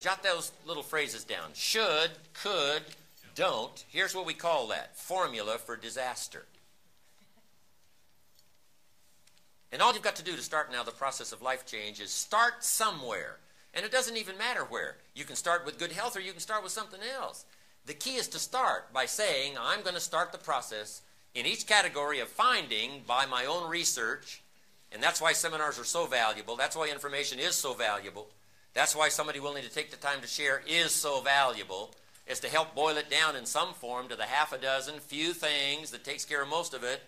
Jot those little phrases down. Should, could, don't. Here's what we call that. Formula for disaster. And all you've got to do to start now the process of life change is start somewhere. And it doesn't even matter where. You can start with good health or you can start with something else. The key is to start by saying, I'm going to start the process in each category of finding by my own research. And that's why seminars are so valuable. That's why information is so valuable. That's why somebody willing to take the time to share is so valuable, is to help boil it down in some form to the half a dozen few things that takes care of most of it,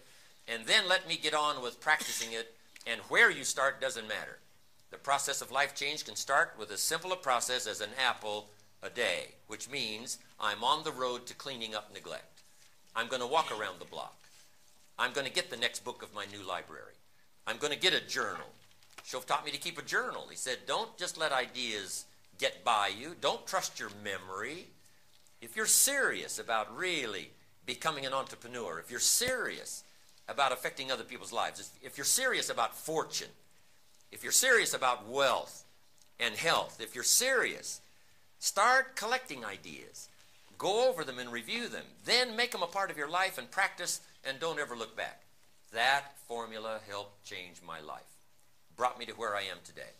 and then let me get on with practicing it, and where you start doesn't matter. The process of life change can start with as simple a process as an apple a day, which means I'm on the road to cleaning up neglect. I'm going to walk around the block. I'm going to get the next book of my new library. I'm going to get a journal. Shoaff taught me to keep a journal. He said, don't just let ideas get by you. Don't trust your memory. If you're serious about really becoming an entrepreneur, if you're serious about affecting other people's lives, if you're serious about fortune, if you're serious about wealth and health, if you're serious, start collecting ideas. Go over them and review them. Then make them a part of your life and practice, and don't ever look back. That formula helped change my life. Brought me to where I am today.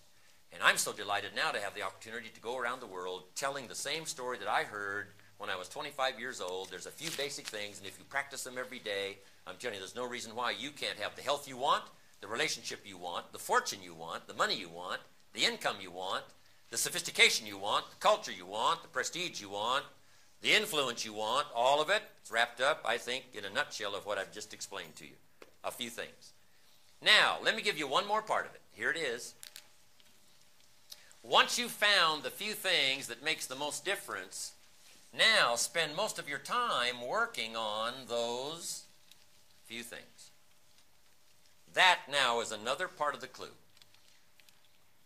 And I'm so delighted now to have the opportunity to go around the world telling the same story that I heard when I was 25 years old. There's a few basic things, and if you practice them every day, I'm telling you, there's no reason why you can't have the health you want, the relationship you want, the fortune you want, the money you want, the income you want, the sophistication you want, the culture you want, the prestige you want, the influence you want, all of it. It's wrapped up, I think, in a nutshell of what I've just explained to you. A few things. Now, let me give you one more part of it. Here it is. Once you've found the few things that makes the most difference, now spend most of your time working on those few things. That now is another part of the clue.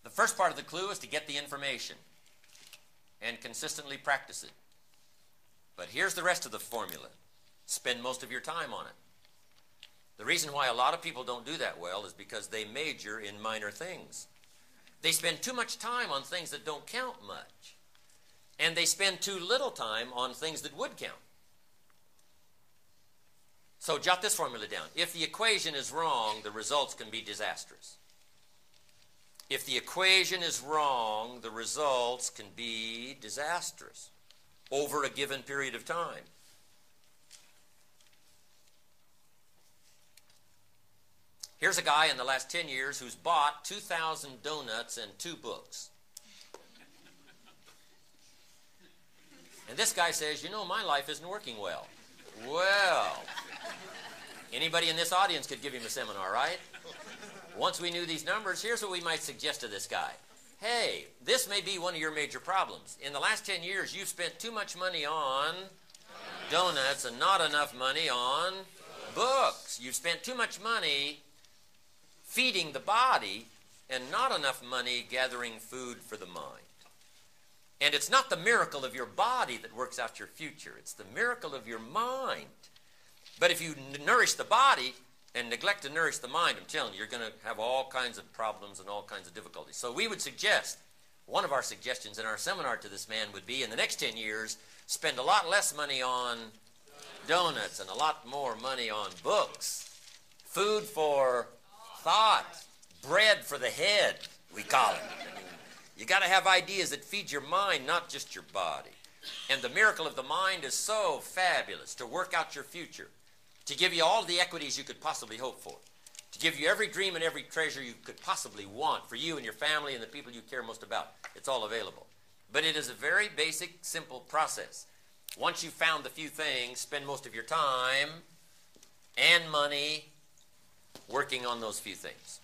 The first part of the clue is to get the information and consistently practice it. But here's the rest of the formula. Spend most of your time on it. The reason why a lot of people don't do that well is because they major in minor things. They spend too much time on things that don't count much. And they spend too little time on things that would count. So jot this formula down. If the equation is wrong, the results can be disastrous. If the equation is wrong, the results can be disastrous over a given period of time. Here's a guy in the last 10 years who's bought 2,000 donuts and 2 books. And this guy says, you know, my life isn't working well. Well, anybody in this audience could give him a seminar, right? Once we knew these numbers, here's what we might suggest to this guy. Hey, this may be one of your major problems. In the last 10 years, you've spent too much money on donuts and not enough money on books. You've spent too much money feeding the body and not enough money gathering food for the mind. And it's not the miracle of your body that works out your future. It's the miracle of your mind. But if you nourish the body and neglect to nourish the mind, I'm telling you, you're going to have all kinds of problems and all kinds of difficulties. So we would suggest, one of our suggestions in our seminar to this man would be, in the next 10 years, spend a lot less money on donuts and a lot more money on books. Food for thought, bread for the head, we call it. You got to have ideas that feed your mind, not just your body. And the miracle of the mind is so fabulous to work out your future, to give you all the equities you could possibly hope for, to give you every dream and every treasure you could possibly want for you and your family and the people you care most about. It's all available. But it is a very basic, simple process. Once you've found the few things, spend most of your time and money working on those few things.